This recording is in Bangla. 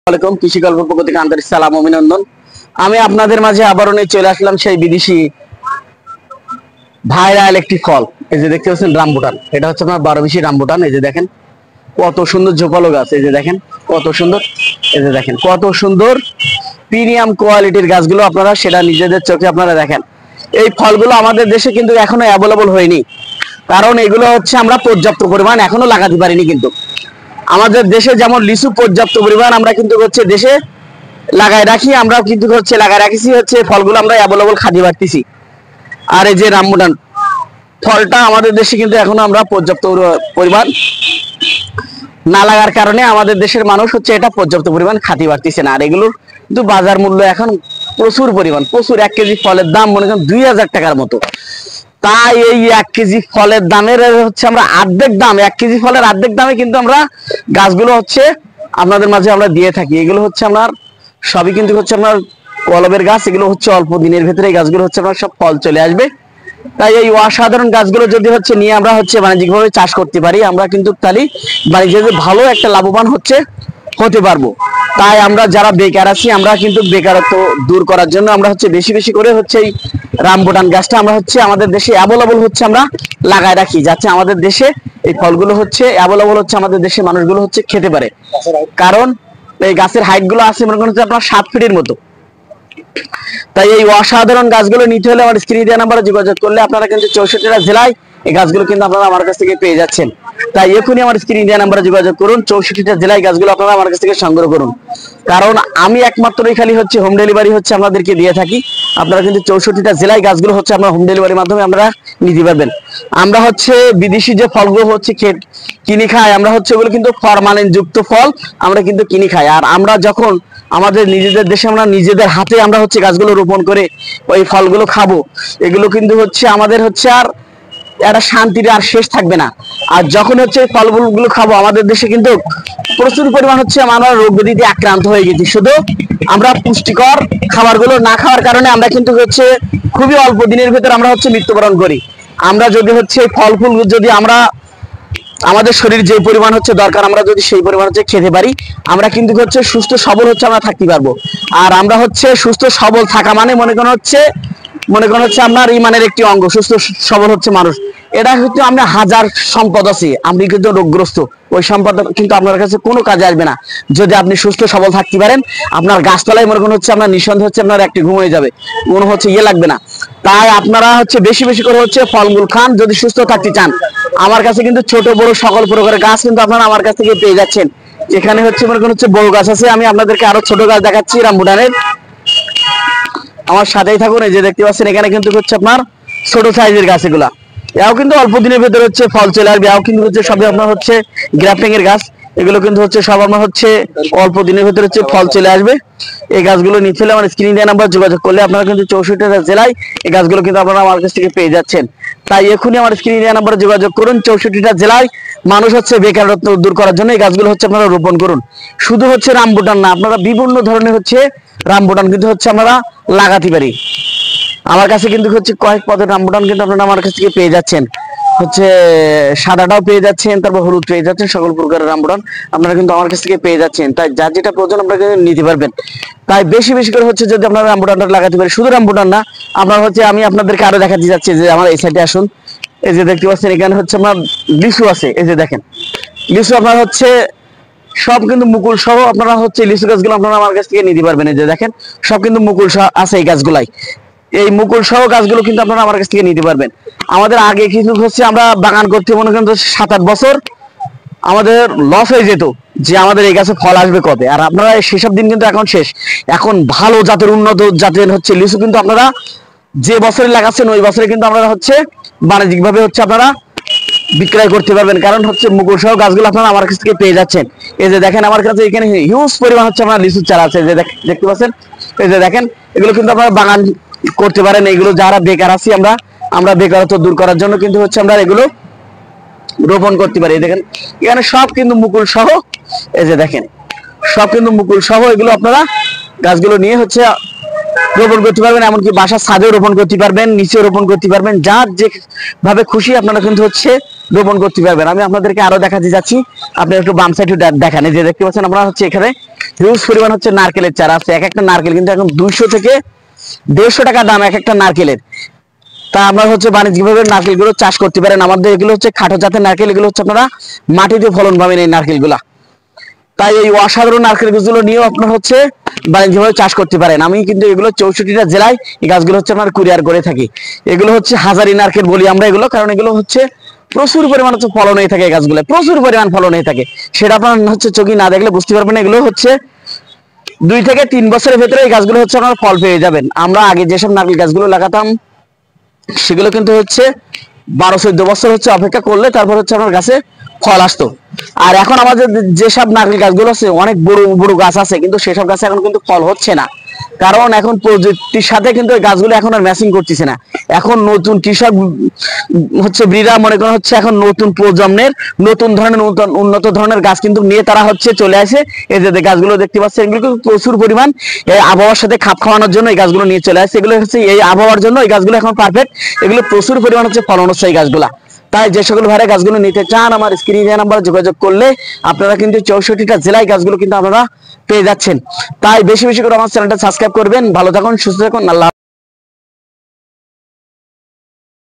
আলাইকুম কৃষি গল্প পক্ষ থেকে আন্তরিক সালাম অভিনন্দন। আমি আপনাদের মাঝে আবারও নিয়ে চলে আসলাম সেই বিদেশি ভাইরাল একটি ফল। এই যে দেখতে পাচ্ছেন রামবুটান, এটা হচ্ছে আপনার 12 রামবুটান। এই যে দেখেন কত সুন্দর ঝোপালো গাছ, এই যে দেখেন কত সুন্দর, এই যে দেখেন কত সুন্দর প্রিমিয়াম কোয়ালিটির গাছগুলো, আপনারা সেটা নিজেদের চোখে আপনারা দেখেন। এই ফলগুলো আমাদের দেশে কিন্তু এখনো অ্যাভেলেবল হয়নি, কারণ এগুলো হচ্ছে আমরা পর্যাপ্ত পরিমাণ এখনো লাগাতে পারিনি। কিন্তু আমাদের দেশে যেমন লিচু পর্যাপ্ত পরিমাণ আমরা কিন্তু হচ্ছে দেশে লাগাই রাখি, আমরা কিন্তু হচ্ছে লাগাই রাখছি, হচ্ছে ফলগুলো আমরা অ্যাভেলেবল খাতে পারতেছি। আর এই যে রামবুটান ফলটা আমাদের দেশে কিন্তু এখনো আমরা পর্যাপ্ত পরিমাণ না লাগার কারণে আমাদের দেশের মানুষ হচ্ছে এটা পর্যাপ্ত পরিমাণ খাতে পারতেছে না। আর এগুলোর কিন্তু বাজার মূল্য এখন প্রচুর পরিমাণ, প্রচুর। 1 কেজি ফলের দাম মনে করেন 2000 টাকার মতো। তাই এই 1 কেজি ফলের দামের হচ্ছে আমরা অর্ধেক দাম, 1 কেজি ফলের অর্ধেক দামে কিন্তু আমরা গাছগুলো হচ্ছে আপনাদের মাঝে আমরা দিয়ে থাকি। এগুলো হচ্ছে আপনার সবই কিন্তু হচ্ছে আপনার কলমের গাছ, এগুলো হচ্ছে অল্প দিনের ভেতরে এই গাছগুলো হচ্ছে আপনার সব ফল চলে আসবে। তাই এই অসাধারণ গাছগুলো যদি হচ্ছে নিয়ে আমরা হচ্ছে বাণিজ্যিকভাবে চাষ করতে পারি, আমরা কিন্তু তাহলে বাণিজ্যে ভালো একটা লাভবান হতে পারবো। তাই আমরা যারা বেকার আছি, আমরা কিন্তু বেকারত্ব দূর করার জন্য আমরা হচ্ছে বেশি বেশি করে হচ্ছে এই রামবুটান গাছটা আমরা হচ্ছে আমাদের দেশে অ্যাভেলেবল হচ্ছে আমরা লাগায় রাখি, যাতে আমাদের দেশে এই ফলগুলো হচ্ছে অ্যাভেলেবল হচ্ছে আমাদের দেশের মানুষগুলো হচ্ছে খেতে পারে। কারণ এই গাছের হাইট গুলো আছে মনে করেন আপনার 7 ফিটের মতো। তাই এই অসাধারণ গাছগুলো নিতে হলে আমার স্ক্রিনে দেওয়া নাম্বারে যোগাযোগ করলে আপনারা কিন্তু 64টা জেলায় এই গাছগুলো কিন্তু আপনারা আমার কাছ থেকে পেয়ে যাচ্ছেন। তাই এখনই আমার স্ক্রিনে দেওয়া নাম্বারে যোগাযোগ করুন, 64টা জেলায় গাছগুলো আপনারা আমার কাছ থেকে সংগ্রহ করুন। কারণ আমি একমাত্রই খালি হচ্ছে হোম ডেলিভারি হচ্ছে আপনাদেরকে দিয়ে থাকি। আপনারা কিন্তু 64টা জেলায় গাছগুলো হচ্ছে আপনারা হোম ডেলিভারির মাধ্যমে আপনারা নিতে পারবেন। আমরা হচ্ছে বিদেশি যে ফলগুলো হচ্ছে কিনে খাই, আমরা হচ্ছে ওগুলো কিন্তু ফরমালিন যুক্ত ফল আমরা কিন্তু কিনে খাই। আর আমরা যখন আমাদের নিজেদের দেশে আমরা নিজেদের হাতে আমরা হচ্ছে গাছগুলো রোপণ করে ওই ফলগুলো খাবো, এগুলো কিন্তু হচ্ছে আমাদের হচ্ছে আর একটা শান্তির আর শেষ থাকবে না। আর যখন হচ্ছে ফলগুলো খাবো, আমাদের দেশে কিন্তু প্রচুর পরিমাণ হচ্ছে আমরা রোগ ব্যাধিতে আক্রান্ত হয়ে গেছি। শুধু আমরা পুষ্টিকর খাবারগুলো না খাওয়ার কারণে আমরা কিন্তু হচ্ছে খুবই অল্প দিনের ভেতর আমরা হচ্ছে মৃত্যুবরণ করি। আমরা যদি হচ্ছে ফল যদি আমরা আমাদের শরীর যে পরিমাণ হচ্ছে দরকার আমরা যদি সেই পরিমাণ হচ্ছে খেতে পারি, আমরা কিন্তু হচ্ছে সুস্থ সবল হচ্ছে আমরা থাকতে পারবো। আর আমরা হচ্ছে সুস্থ সবল থাকা মানে মনে করেন হচ্ছে আপনার ইমানের একটি অঙ্গ। সুস্থ সবল হচ্ছে মানুষ, এটা হচ্ছে আমরা হাজার সম্পদ আছে, আমি কিন্তু রোগগ্রস্ত, ওই সম্পদ কিন্তু আপনার কাছে কোনো কাজে আসবে না। যদি আপনি সুস্থ সবল থাকতে পারেন, আপনার গাছতলায় মনে করেন হচ্ছে আপনার নিঃসন্দেহে হচ্ছে আপনার একটি ঘুম হয়ে যাবে, মনে হচ্ছে লাগবে না। তাই আপনারা হচ্ছে বেশি বেশি করে হচ্ছে ফলমূল খান যদি সুস্থ থাকতে চান। আমার কাছে কিন্তু ছোট বড় সকল প্রকারের গাছ কিন্তু আপনারা আমার কাছ থেকে পেয়ে যাচ্ছেন। এখানে হচ্ছে মনে করেন হচ্ছে বড় গাছ আছে, আমি আপনাদেরকে আরো ছোট গাছ দেখাচ্ছি রামবুটানের, আমার সাথেই থাকুন। এই যে দেখতে পাচ্ছেন এখানে কিন্তু হচ্ছে আপনার ছোট সাইজের গাছ, এগুলা এও কিন্তু অল্প দিনের ভেতরে হচ্ছে ফল চলে আসবে। এও কিন্তু হচ্ছে সবই আপনার হচ্ছে গ্রাফটিং এর গাছ, এগুলো কিন্তু হচ্ছে সব আপনার হচ্ছে অল্প দিনের ভেতরে হচ্ছে ফল চলে আসবে। এই গাছগুলো নিতে হলে আমার স্ক্রিন দেওয়া নাম্বার যোগাযোগ করলে আপনারা কিন্তু 64টা জেলায় এই গাছগুলো কিন্তু আপনারা আমার কাছ থেকে পেয়ে যাচ্ছেন। তাই এখনই আমার স্ক্রিন দেওয়া নাম্বারে যোগাযোগ করুন। 64টা জেলায় মানুষ হচ্ছে বেকারত্ব দূর করার জন্য এই গাছগুলো হচ্ছে আপনারা রোপণ করুন। শুধু হচ্ছে রামবুটান না, আপনারা বিভিন্ন ধরনের হচ্ছে রামবুটান কিন্তু হচ্ছে আমরা লাগাতে পারি। আমার কাছে কিন্তু হচ্ছে কয়েক পদের রামবুটান কিন্তু আপনারা আমার কাছ থেকে পেয়ে যাচ্ছেন, হচ্ছে সাদাটাও পেয়ে যাচ্ছেন, তারপর হলুদ পেয়ে যাচ্ছেন, সকল প্রকারের রামবুটান আপনারা কিন্তু আমার কাছ থেকে পেয়ে যাচ্ছেন। তাই যার যেটা প্রয়োজন আপনারা নিতে পারবেন। তাই বেশি বেশি করে হচ্ছে যদি আপনারা রামবুটানটা লাগাতে পারি, শুধু রামবুটান না, আপনার হচ্ছে আমি আপনাদেরকে আরো দেখাতে যাচ্ছি যে আমার এই সাইডে আসুন। এই যে দেখতে পাচ্ছেন এখানে হচ্ছে আপনার লিচু আছে, এই যে দেখেন লিচু আপনার হচ্ছে সব কিন্তু মুকুল সহ আপনারা হচ্ছে লিচু গাছগুলো আপনারা আমার কাছ থেকে নিতে পারবেন। এই যে দেখেন সব কিন্তু মুকুল সহ আছে এই গাছগুলাই, এই মুকুল সহ গাছগুলো কিন্তু আপনারা আমার কাছ থেকে নিতে পারবেন। আমাদের আগে কিছু হচ্ছে আমরা বাগান করতে মনে করেন 7-8 বছর আমাদের লস হয়ে যেত যে আমাদের এই গাছে ফল আসবে কবে। আর আপনারা সেসব দিন কিন্তু এখন শেষ। এখন ভালো জাতের উন্নত জাতের হচ্ছে লিচু কিন্তু আপনারা যে বছরে লাগাচ্ছেন ওই বছরে কিন্তু আপনারা হচ্ছে বাণিজ্যিক ভাবে হচ্ছে আপনারা বিক্রয় করতে পারবেন। কারণ হচ্ছে মুকুল সহ গাছগুলো আপনারা আমার কাছ থেকে পেয়ে যাচ্ছেন। এই যে দেখেন আমার কাছে এখানে হিউজ পরিমাণ হচ্ছে আপনার লিচুর চারা আছে, যে দেখতে পাচ্ছেন। এই যে দেখেন এগুলো কিন্তু আপনারা বাগান করতে পারেন। এগুলো যারা বেকার আছি আমরা বেকারত্ব দূর করার জন্য কিন্তু হচ্ছে আমরা এগুলো রোপণ করতে পারি। দেখেন এখানে সব কিন্তু মুকুল সহ, এই যে দেখেন সব কিন্তু মুকুল সহ, এগুলো আপনারা গাছগুলো নিয়ে হচ্ছে রোপণ করতে পারবেন। এমনকি বাসার ছাদেও রোপণ করতে পারবেন, নিচেও রোপণ করতে পারবেন, যার যেভাবে খুশি আপনারা কিন্তু হচ্ছে রোপণ করতে পারবেন। আমি আপনাদেরকে আরো দেখাতে যাচ্ছি, আপনি একটু বাম সাইডে দেখেন। এই যে দেখতে পাচ্ছেন আপনারা হচ্ছে এখানে হিউজ পরিমাণ হচ্ছে নারকেলের চারা আছে। এক একটা নারকেল কিন্তু এখন 200 থেকে 150 টাকা দাম এক একটা নারকেলের। তা আমরা হচ্ছে বাণিজ্যিকভাবে নারকেলগুলো চাষ করতে পারেন। আমাদের এগুলো হচ্ছে খাটো জাতের নারকেল, এগুলো হচ্ছে আপনারা মাটিতে ফলন পাবেন এই নারকেলগুলা। তাই এই অসাধারণ নারকেল গাছগুলো নিয়েও আপনার হচ্ছে বাণিজ্যিকভাবে চাষ করতে পারেন। আমি কিন্তু এগুলো 64টা জেলায় এই গাছগুলো হচ্ছে আপনার কুরিয়ার করে থাকি। এগুলো হচ্ছে হাজারি নারকেল বলি আমরা এগুলো, কারণ এগুলো হচ্ছে প্রচুর পরিমাণ হচ্ছে ফলন হয়ে থাকে, এই গাছগুলো প্রচুর পরিমাণ ফলন হয়ে থাকে। সেটা আপনার হচ্ছে চোখে না দেখলে বুঝতে পারবেন। এগুলো হচ্ছে 2 থেকে 3 বছরের ভেতরে এই গাছগুলো হচ্ছে আপনার ফল পেয়ে যাবেন। আমরা আগে যেসব নারকেল গাছগুলো লাগাতাম সেগুলো কিন্তু হচ্ছে 12-14 বছর হচ্ছে অপেক্ষা করলে তারপর হচ্ছে আমার গাছে ফল আসতো। আর এখন আমাদের যেসব নারকেল গাছগুলো আছে অনেক বড় বড় গাছ আছে, কিন্তু সেসব গাছে এখন কিন্তু ফল হচ্ছে না, কারণ এখন প্রযুক্তির সাথে কিন্তু এই গাছগুলো এখন আর ম্যাচিং করতেছে না। এখন নতুন কৃষক হচ্ছে ব্রিডার মনে করেন হচ্ছে এখন নতুন প্রজন্মের নতুন ধরনের নতুন উন্নত ধরনের গাছ কিন্তু নিয়ে তারা হচ্ছে চলে আসে। এই যে গাছগুলো দেখতে পাচ্ছেন এগুলো কিন্তু প্রচুর পরিমাণ এই আবহাওয়ার সাথে খাপ খাওয়ানোর জন্য এই গাছগুলো নিয়ে চলে আসে। এগুলো হচ্ছে এই আবহাওয়ার জন্য এই গাছগুলো এখন পারফেক্ট, এগুলো প্রচুর পরিমাণ হচ্ছে ফলন হচ্ছে এই গাছগুলা। তাই যে সকল ভাইরা গাছগুলো নিতে চান আমার স্ক্রিনে দেওয়া নাম্বারে যোগাযোগ করলে আপনারা কিন্তু 64টা জেলায় গাছগুলো কিন্তু আপনারা পেয়ে যাচ্ছেন। তাই বেশি বেশি করে আমার চ্যানেলটা সাবস্ক্রাইব করবেন। ভালো থাকুন, সুস্থ থাকুন, আল্লাহ।